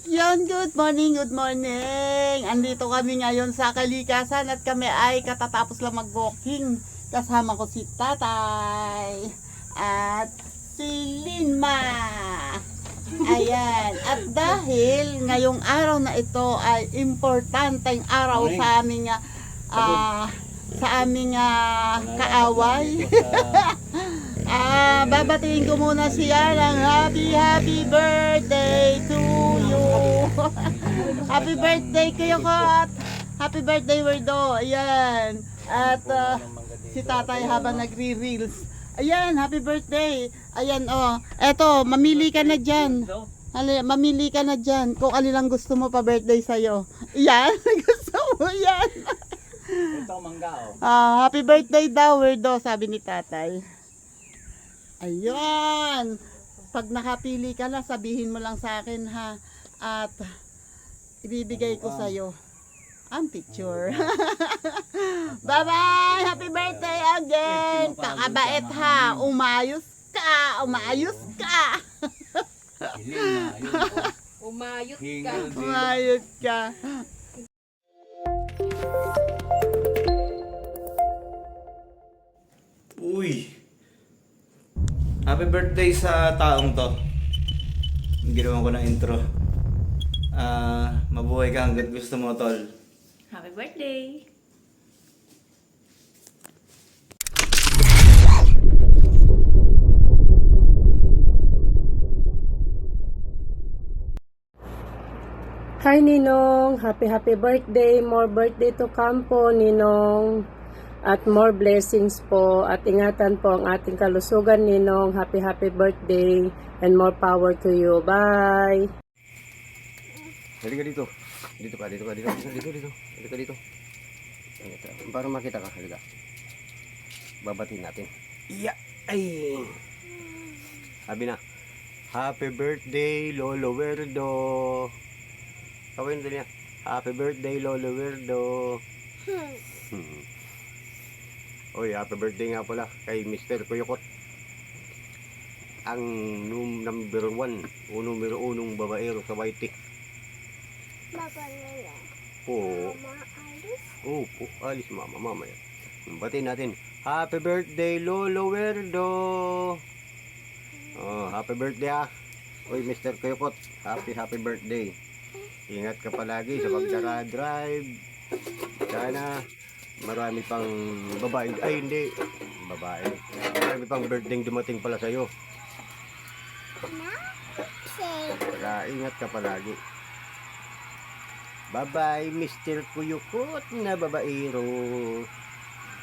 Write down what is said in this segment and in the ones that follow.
Yan, good morning, good morning. Andito kami ngayon sa Kalikasan at kami ay katatapos lang mag-walking. Kasama ko si Tatay at si Linma. Ayan. At dahil ngayong araw na ito ay importanteng araw sa aming kaaway. Babatiin ko muna siya ng happy birthday to you. Happy birthday kayo ko at happy birthday Werdo. Ayan. At si Tatay habang nagre-reels. Ayan, happy birthday. Ayan eto, mamili ka na dyan. Mamili ka na dyan kung alilang gusto mo pa birthday sa'yo. Yan, gusto mo yan. Ito mangga Happy birthday daw Werdo, sabi ni Tatay. Ayun. Pag nakapili ka na, sabihin mo lang sa akin ha. At ibibigay ko sa'yo ang picture. Bye-bye! Happy birthday again! Kakabait ha! Umayos ka! Umayos ka! Umayot ka. Umayos ka! Uy! Happy birthday sa taong to. Ginawan ko ng intro. Mabuhay ka hanggat gusto mo, tol. Happy birthday! Hi Ninong, happy birthday, more birthday to come po Ninong, at more blessings po, at ingatan po ang ating kalusugan Ninong. Happy birthday and more power to you. Bye. Halika dito. Dito ka. Halika dito. Para makita ka, halika. Babatiin natin. Iya. Ay. Sabi na. Happy birthday, Lolo Werdo. Kawin din niya. Happy birthday, Lolo Werdo. Oy, happy birthday nga pala kay Mr. Kuyukot. Ang number 1 o numero 1 babaero sa Waiti. Oo. Alis mama, mamaya. Batiin natin. Happy birthday, Lolo Werdo. Happy birthday Oy, Mr. Kuyukot. Happy birthday. Ingat ka palagi sa pagdara-drive. Sana marami pang babae. Ay, hindi. Babae. Marami pang birthday dumating pala sa'yo. Kaya ingat ka palagi. Bye-bye, Mr. Kuyukot na babaero.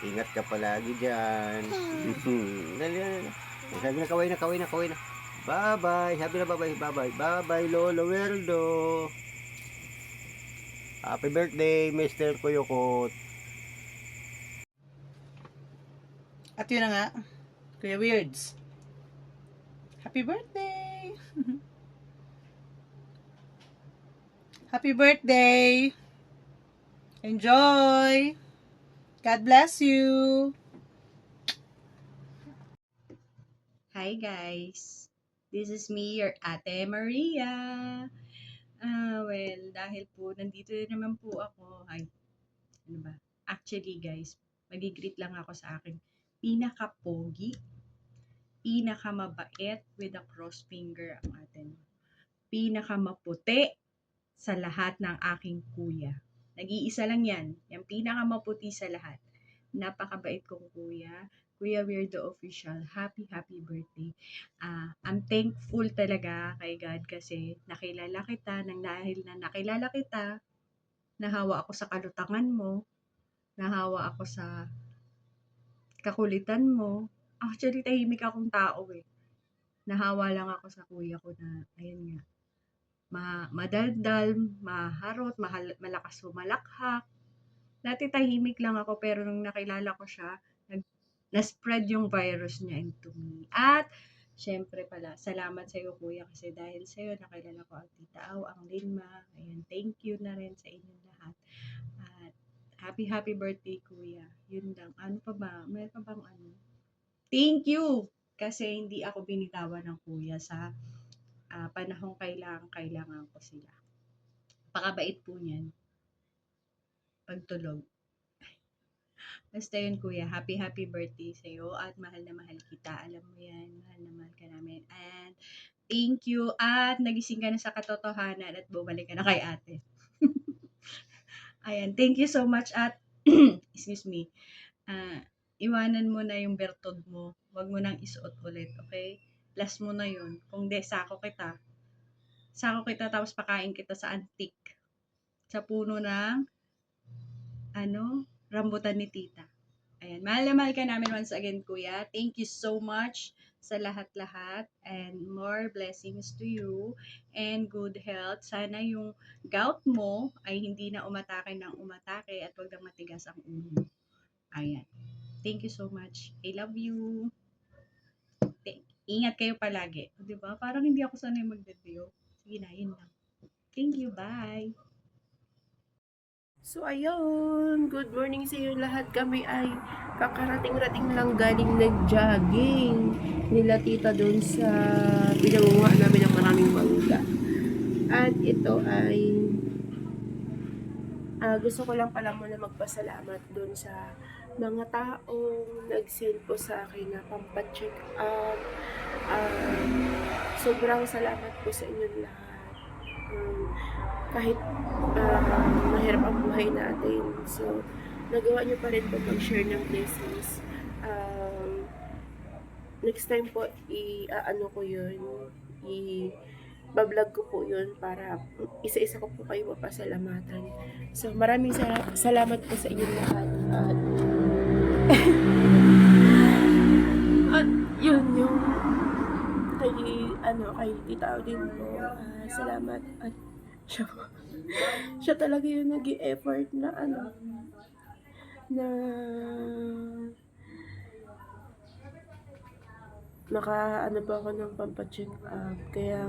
Ingat ka palagi dyan. Dali. Sabi na, kaway na. Bye-bye. Sabi na, bye-bye. Bye-bye, Lolo Werdo. Happy birthday, Mr. Kuyukot. At yun na nga, Kuya Weirds. Happy birthday! Happy birthday! Enjoy! God bless you! Hi guys! This is me, your Ate Maria. Well, dahil po nandito naman po ako, ano ba? Actually guys, magigreet lang ako sa aking pinaka-pogi, pinaka-mabait with a cross finger ang atin. Pinaka-maputi sa lahat ng aking kuya. Nag-iisa lang yan. Yung pinaka-maputi sa lahat. Napakabait kong kuya. Kuya Weirdo Official, happy birthday. I'm thankful talaga kay God kasi nakilala kita, dahil na nakilala kita, nahawa ako sa kalutangan mo, nahawa ako sa kakulitan mo. Actually, tahimik akong tao Nahawa lang ako sa kuya ko na, ayan nga, madaldal, maharot, malakas humalakhak. Dati tahimik lang ako pero nung nakilala ko siya, na-spread yung virus niya into me. At, syempre pala, salamat sa iyo kuya kasi dahil sa iyo nakilala ko ang Tita Au, ang Linma. Ayan, thank you na rin sa inyong lahat. At, happy birthday kuya. Yun lang. Ano pa ba? May pa bang ano? Thank you! Kasi hindi ako binitawan ng kuya sa panahong kailangan ko sila. Napakabait po niyan. Pagtulog. Basta yun, kuya. Happy birthday sa'yo at mahal na mahal kita. Alam mo yan, mahal na mahal ka namin. And thank you at nagising ka na sa katotohanan at bumalik ka na kay ate. Ayan, thank you so much at excuse me. Iwanan mo na yung bertod mo. Huwag mo nang isuot ulit, okay? Last mo na yun. Kung di, sako kita. Sako kita tapos pakain kita sa antik. Sa puno ng rambutan ni tita. Ayan, mahal na mahal ka namin once again, kuya. Thank you so much sa lahat-lahat and more blessings to you and good health. Sana yung gout mo ay hindi na umatake ng umatake at wag na matigas ang ulo mo. Ayan. Thank you so much. I love you. Ingat kayo palagi. Diba? Parang hindi ako sanay mag-video. Sige na, yun lang. Thank you. Bye. So ayun, good morning sa iyo lahat. Kami ay kakarating-rating lang galing nag-jogging nila tita doon sa pinangunga namin ng maraming mangga. At ito ay gusto ko lang pala muna magpasalamat doon sa mga taong nag-send po sa akin na pampacheck up. Sobrang salamat po sa inyong lahat. Kahit mahirap ang buhay natin, so nagawa niyo pa rin po mag-share ng blessings. Next time po ko yun, bablog ko po yun para isa-isa ko po kayo mapasalamatan. So maraming salamat po sa inyong lahat at yun yung kay Tita din po, salamat at siya talaga yung nag-i-effort na naka po ako ng pampacheck up. Kaya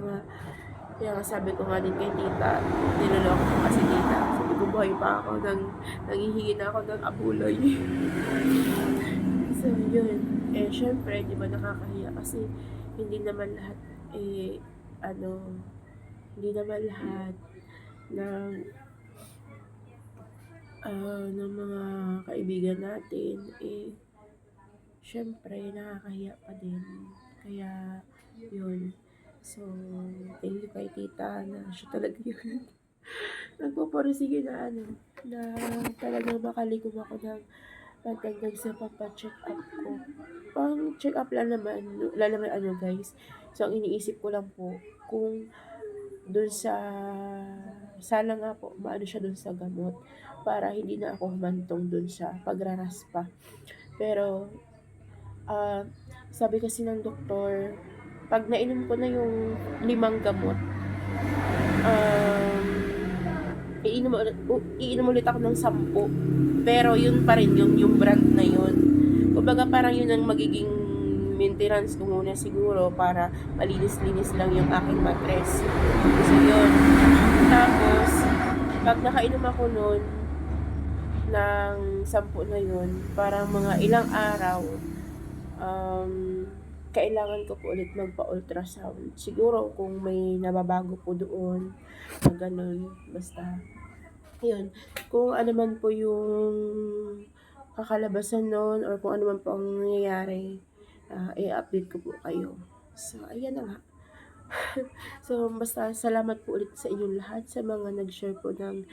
nga sabi ko nga din kay tita, niloloko ko kasi tita. Sabi ko, buhay pa ako, nanghihingi na ako ng abuloy. So yun, syempre di ba nakakahiya kasi hindi naman lahat hindi naman lahat ng mga kaibigan natin syempre nakakahiya pa din. Kaya yun, so thank you kay tita na siya talaga yun nagpupursige na talagang makalikom ako ng pagdagdag sa papacheck up ko. Pang check up lang naman guys. So ang iniisip ko lang po kung doon sana nga po maano siya doon sa gamot para hindi na ako humantong doon sa pagraraspa. Pero sabi kasi ng doktor, pag nainom ko na yung 5 gamot, iinom ulit ako ng 10. Pero yun pa rin yung brand na yun. Kumbaga parang yun ang magiging maintenance ko muna siguro para malinis-linis lang yung aking mattress. So yun. Tapos, pag nakainom ako nun ng 10 na yun, parang mga ilang araw, kailangan ko po ulit magpa-ultrasound. Siguro kung may nababago po doon, na ganun, basta yun. Kung ano man po yung kakalabasan nun or kung ano man po ang nangyayari, i-update ko po kayo. So, ayan na nga. So, basta salamat po ulit sa inyong lahat sa mga nag-share po ng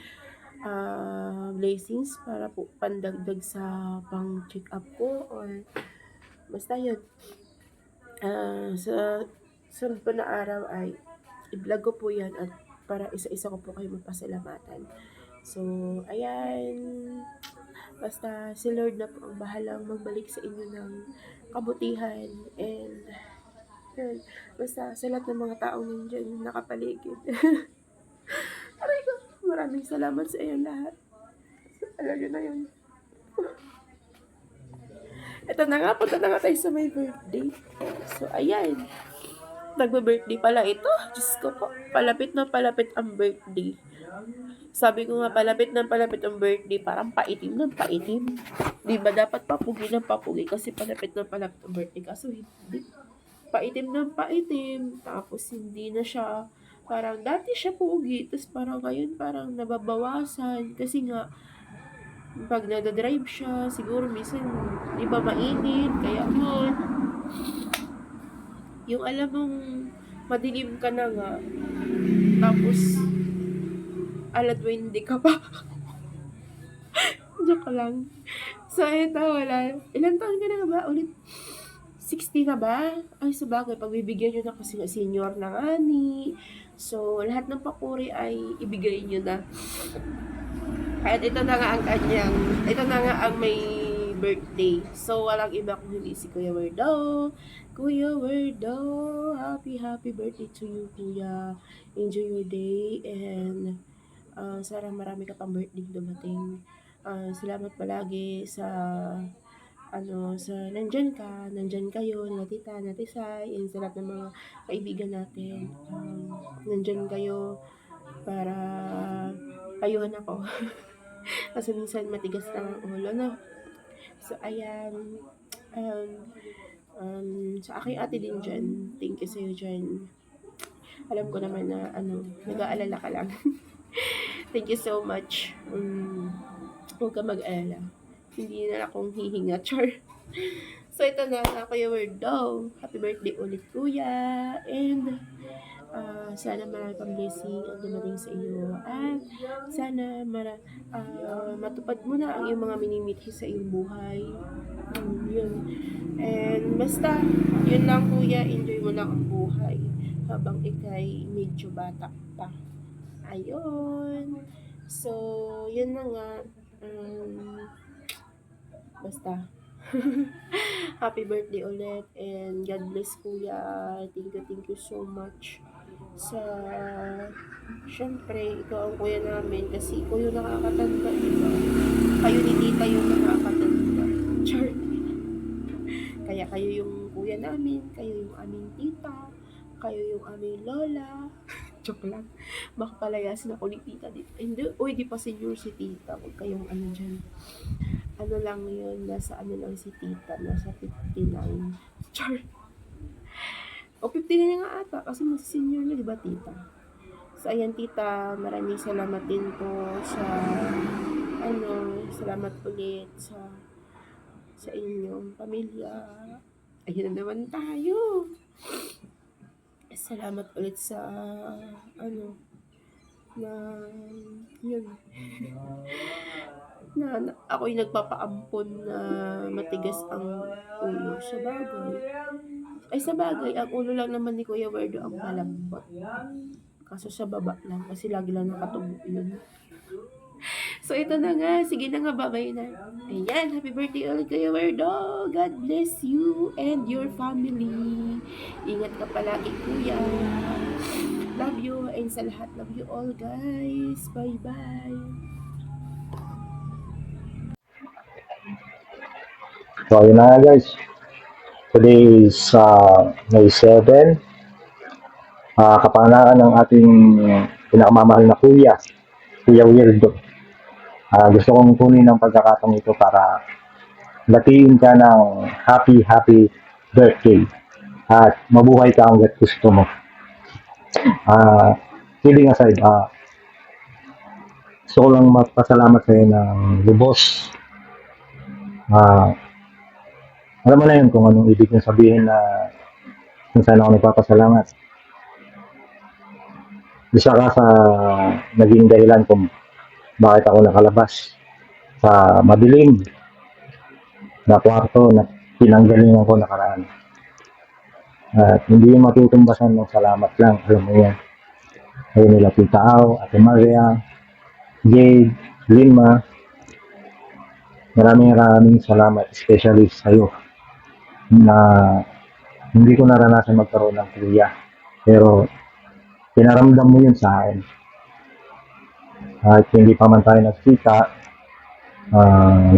blessings para po pandagdag sa pang-check up ko or basta yun. Sa sunod pa na araw ay i-vlog ko po yan at para isa-isa ko po kayo mapasalamatan. So, ayan. Basta si Lord na po ang bahalang magbalik sa inyo ng kabutihan and yun. Basta sa lahat ng mga taong nandiyan nakapaligid. Aray ko, maraming salamat sa inyo lahat. Alam nyo na yun. Ito na nga, punta na nga tayo sa my birthday. So, ayan. Nagbe-birthday pala ito. Diyos ko po. Palapit na palapit ang birthday. Sabi ko nga, palapit na palapit ang birthday. Parang paitim ng paitim. Di ba dapat papugi ng papugi kasi palapit na palapit ang birthday. Kaso hindi. Paitim ng paitim. Tapos hindi na siya Parang dati siya pogi, tapos parang ngayon parang nababawasan. Kasi nga, pag nagda-drive siya, siguro minsan, di ba mainit, kaya yun. Yung alam mong madilim ka na nga, tapos alat-windy ka pa. Joke lang. So, eto, wala. Ilan taon ka na ba? Ulit, 60 na ba? Ay, sabagay, pagbibigyan nyo na kasi nga senior na nga ni. So, lahat ng papuri ay ibigay nyo na. At ito na nga ang kanyang, ito na nga ang may birthday. So, walang iba kung hindi si Kuya Werdo. Kuya Werdo, happy birthday to you, Kuya. Enjoy your day and sana marami ka pang birthday dumating. Salamat palagi sa sa nandyan kayo, na tita, na tisay, and sa lahat ng mga kaibigan natin. Nandyan kayo para payuhan ako. Kasi minsan matigas lang ang ulo, no? So, ayan. Sa aking ate din dyan, thank you sa'yo dyan. Alam ko naman na, nag-aalala ka lang. Thank you so much. Huwag ka mag-alala. Hindi na akong hihinga, char. So, ito na, Kuya Werdo. Happy birthday ulit, Kuya. And, sana marami pang blessing ang dumating sa iyo. At, sana matupad mo na ang iyong mga minimithi sa iyong buhay. Yun. And, basta, yun lang, Kuya. Enjoy mo lang ang buhay habang ikay medyo bata pa. Ayun. So, yun na nga. Basta. Happy birthday ulit and God bless, Kuya. Thank you so much syempre ikaw ang kuya namin kasi ikaw yung nakakatanda, diba? Kayo ni tita yung nakakatanda. Char. Kaya kayo yung kuya namin, kayo yung aming tita, kayo yung aming lola. Joke lang. Baka palayasin ako ni tita dito. Hindi, di pa senior si tita. Huwag kayong dyan. Ano lang yun, nasa lang si tita, nasa 59. Char. O 59 nga ata, kasi mas senior na, diba tita? So, ayan tita, maraming salamat din po sa, salamat ulit sa inyong pamilya. Ayun na naman tayo. Salamat ulit sa, yun. na ako'y nagpapaampon na matigas ang ulo. Sa bagay, ang ulo lang naman ni Kuya Werdo ang malambot. Kaso sa baba lang, kasi lagi lang nakatubo yun. So, ito na nga. Sige na nga, babay na. Ayan, happy birthday ulit, Kuya Werdo. God bless you and your family. Ingat ka palagi, Kuya. Love you, and sa lahat, love you all, guys. Bye-bye. So, yun na nga guys. Today is May 7. Kapanganakan ng ating pinakamamahal na Kuya Werdo. Gusto kong kunin ng pagkakataong ito para batiin ka ng happy birthday. At mabuhay ka hanggat gusto mo. Kidding aside, gusto ko lang magpasalamat sa iyo ng lubos. Alam mo na yun kung anong ibig kong sabihin na kung saan ako nagpapasalamat. Isa ka sa naging dahilan kung bakit ako nakalabas sa madilim na kwarto na pinanggalingan ko nakaraan. At hindi yung matutumbasan ng salamat lang. Alam mo yan. Ayun nila Tita Au, Ate Maria, Jade, Lima. Maraming salamat, especially sa'yo, na hindi ko naranasan magkaroon ng kuya. Pero, pinaramdam mo yun sa akin. At hindi pa man tayo nagkita,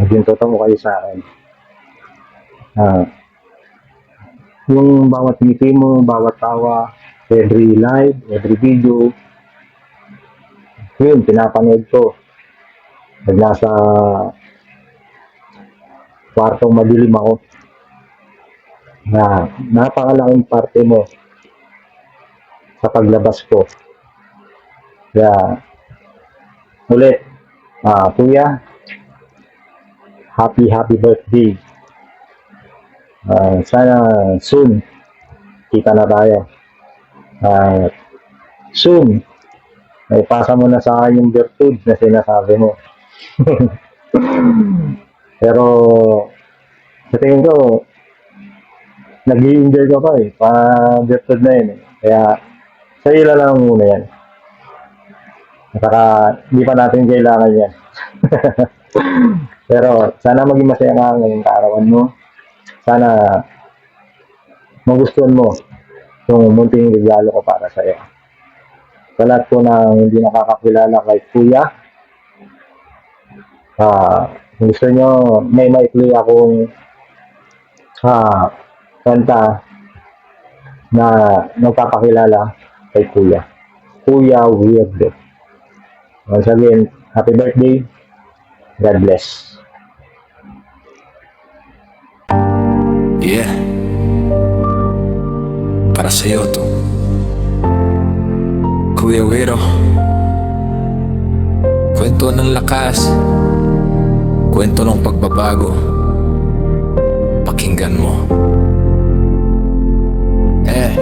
naging totoo kayo sa akin. Yung bawat ngiti mo, bawat tawa, every live, every video, yun, pinapanood ko. Pag nasa kwartong madilim ako, napakalaking parte mo sa paglabas ko Kaya, ulit, kuya, happy birthday. Sana soon, kita na tayo. Soon, naipasa mo na sa akin yung virtud na sinasabi mo. Pero, sa tingin ko, nag-i-enjoy ka pa eh. Pa-virtud na yun eh. Kaya, sa'yo na lang muna yan. At saka, hindi pa natin kailangan yan. Pero, sana maging masaya nga ngayong kaarawan mo. Sana, magustuhan mo yung munting regalo ko para sa'yo. Sa lahat po na hindi nakakakilala kay Kuya, kung gusto nyo, may maikli akong kanta na nagpapakilala kay Kuya. Kuya Weirdo. Once again, happy birthday. God bless. Yeah. Para sa'yo to. Kuya Wiro. Kwento ng lakas. Kwento ng pagbabago. Pakinggan mo. Yeah.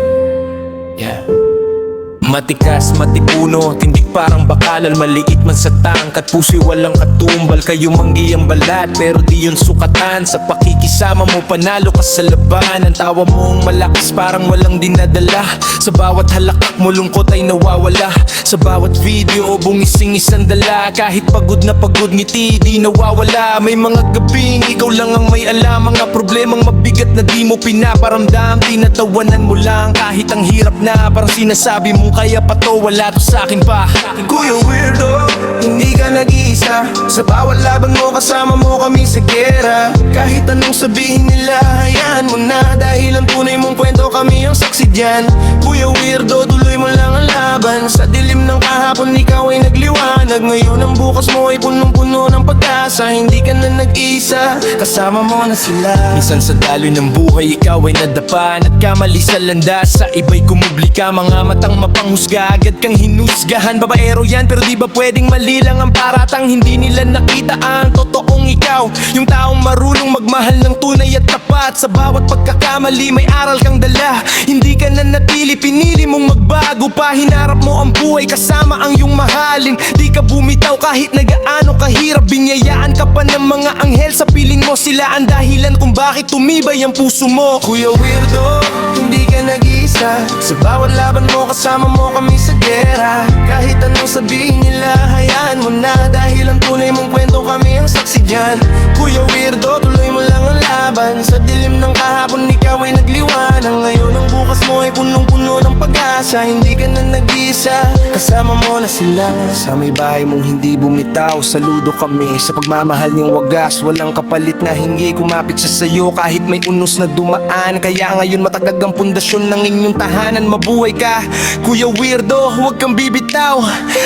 Matikas, matipuno, tindig parang bakalal. Maliit man sa tangkat, puso'y walang katumbal. Kayo manggi ang balat, pero di yun sukatan. Sa pakikisama mo, panalo ka sa laban. Ang tawa mong malakas, parang walang dinadala. Sa bawat halakak mo, lungkot ay nawawala. Sa bawat video, bungising isang dala. Kahit pagod na pagod, ngiti di nawawala. May mga gabing, ikaw lang ang may alam. Mga problemang mabigat na di mo pinaparamdam. Tinatawanan mo lang, kahit ang hirap na. Parang sinasabi mong kaya pa to, wala to sa'kin pa. Kuya Weirdo, hindi ka nag-iisa. Sa bawat laban mo, kasama mo kami sa gera. Kahit anong sabihin nila, hayaan mo na. Dahil ang tunay mong kwento, kami ang saksi dyan. Kuya Weirdo, tuloy mo lang ang laban. Sa dilim ng kahapon, ikaw ay nagliwanag. Ngayon ang bukas mo ay punong-puno ng pag-asa. Hindi ka na nag-iisa, kasama mo na sila. Minsan sa daloy ng buhay, ikaw ay nadapan. At kamali sa landas, sa iba'y kumublika. Mga matang mapanghusga, agad kang hinusgahan. Babaero yan, pero di ba pwedeng mali lang ang paratang. Hindi nila nakita ang totoong ikaw, yung taong marunong magmahal ng tunay at tapat. Sa bawat pagkakamali, may aral kang dala. Hindi ka na natili, pinili mong magbago pa. Hinarap mo ang buhay, kasama ang iyong mahalin. Di ka bumitaw kahit nagaano kahirap. Binyayaan ka pa ng mga anghel, sa piling mo sila ang dahilan kung bakit tumibay ang puso mo. Kuya Weirdo, hindi ka nag-iisa. Sa bawat laban mo, kasama mo kami sa gera. Kahit anong sabihin nila, hayaan mo na. Dahil ang tunay mong kwento, kami ang saksi dyan. Kuya Weirdo, tuloy mo lang ang laban. Sa dilim ng kahapon, ikaw ay nagliwanag. Ngayon ang bukas mo ay punong-puno ng pag-asa. Hindi ka na nag-isa, kasama mo na sila. Sa may bahay mong hindi bumitaw, saludo kami. Sa pagmamahal niyong wagas, walang kapalit na hingi. Kumapit siya sa'yo kahit may unos na dumaan. Kaya ngayon matatag ang pundasyon ng inyong tahanan. Mabuhay ka, Kuya Weirdo, huwag kang bibitaw.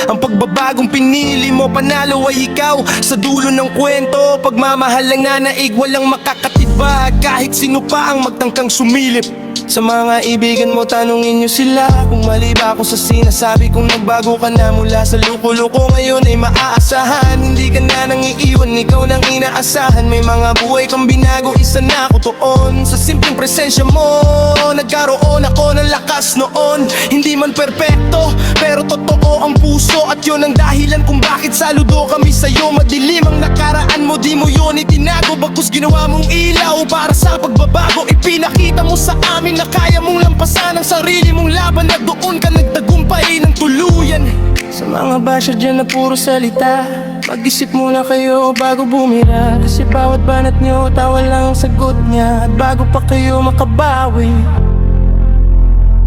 Ang pagbabagong pinili mo, panalo ay ikaw. Sa dulo ng kwento, pagmamahal lang nanaig, walang makakatibag. Kahit sino pa ang magtangkang sumilip. Sa mga ibigan mo, tanungin nyo sila kung mali ba ako sa sinasabi kung nagbago ka na mula sa luko-luko. Ngayon ay maaasahan, hindi ka na nang iiwan, ikaw nang inaasahan. May mga buhay kang binago, isa na ako toon. Sa simpleng presensya mo, nagkaroon ako ng lakas noon. Hindi man perpekto, pero totoo ang puso. At yun ang dahilan kung bakit saludo kami sa'yo. Madilim ang nakaraan mo, di mo yun itinago. Bagkus ginawa mong ilaw para sa pagbabago. Ipinakita mo sa amin na kaya mong lampasan ang sarili mong laban. At doon ka nagtagumpay ng tuluyan. Sa mga basher dyan na puro salita, mag-isip muna kayo bago bumira. Kasi bawat banat nyo, tawa lang ang sagot niya. At bago pa kayo makabawi,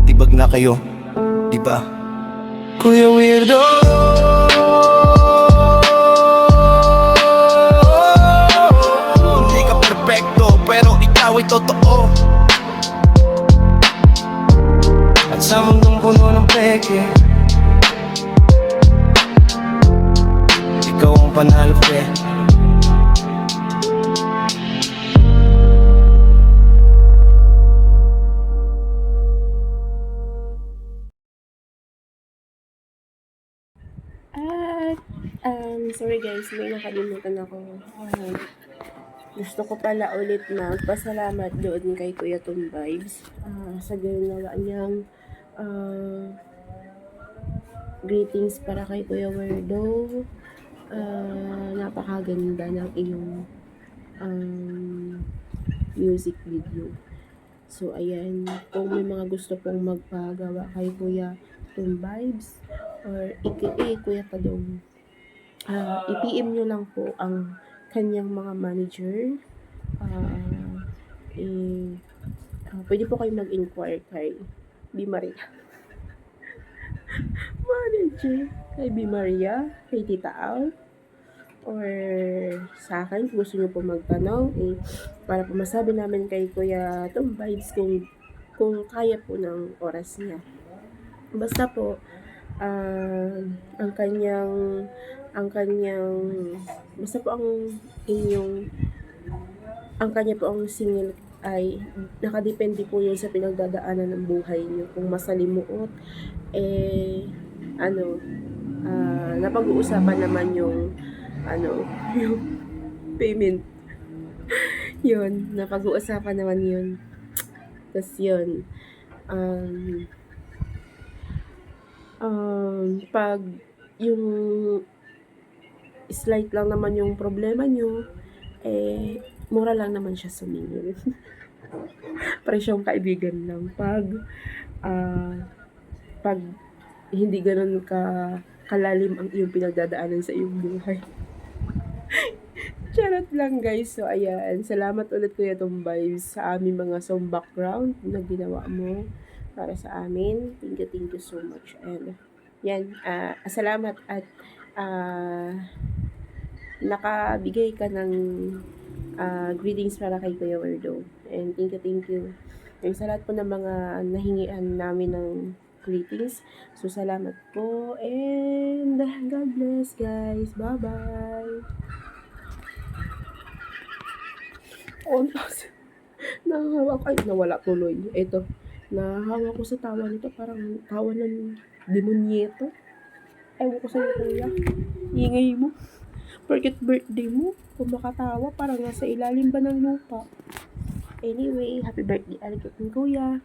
tibag na kayo, diba? Kuya Weirdo, hindi ka perfecto, pero ikaw ay totoo. At sa mundong puno ng peke, ikaw ang panalo, pre. At, sorry guys, may nakalimutan ako. Gusto ko pala ulit magpasalamat doon kay Kuya Tom Vibes sa ginawa niyang greetings para kay Kuya Werdo. Napakaganda ng iyong music video. So, ayan, kung may mga gusto pong magpagawa kay Kuya Tom Vibes or Kuya Tadong, i-PM nyo lang po ang kanyang mga manager. Pwede po kayo mag-inquire kay B. Maria. Manager kay B. Maria, kay Tita Al, or sa akin, kung gusto nyo po magtanong, para po masabi namin kay Kuya Tom Vibes kung kaya po ng oras niya. Basta po, ang kanyang basta po ang kanya po ang singil ay nakadepende po yun sa pinagdadaanan ng buhay niyo. Kung masalimuot, napag-uusapan naman yung yung payment. Yun, napag-uusapan naman yun. Tapos yun, pag yung slight lang naman yung problema nyo, mura lang naman siya sumingil. Presyong kaibigan lang. Pag hindi ganun kalalim ang iyong pinagdadaanan sa iyong buhay. Charot lang guys. So ayan, salamat ulit Kuya Tom Vibes sa aming mga song background na ginawa mo para sa amin. Thank you so much. And yan, salamat at nakabigay ka ng greetings para kay Kuya Werdo. And thank you. And sa lahat po ng mga nahingian namin ng greetings. So salamat po and God bless guys. Bye-bye. Nahahawa ko. Ay, nawala tuloy. Ito. Nahahawa ko sa tawa nito. Parang tawa ng demonyeto. Ewan ko sa'yo, kuya. Ingay mo. Porket birthday mo. Kung makatawa, parang nasa ilalim ba ng lupa. Anyway, happy birthday, Alikot ng kuya.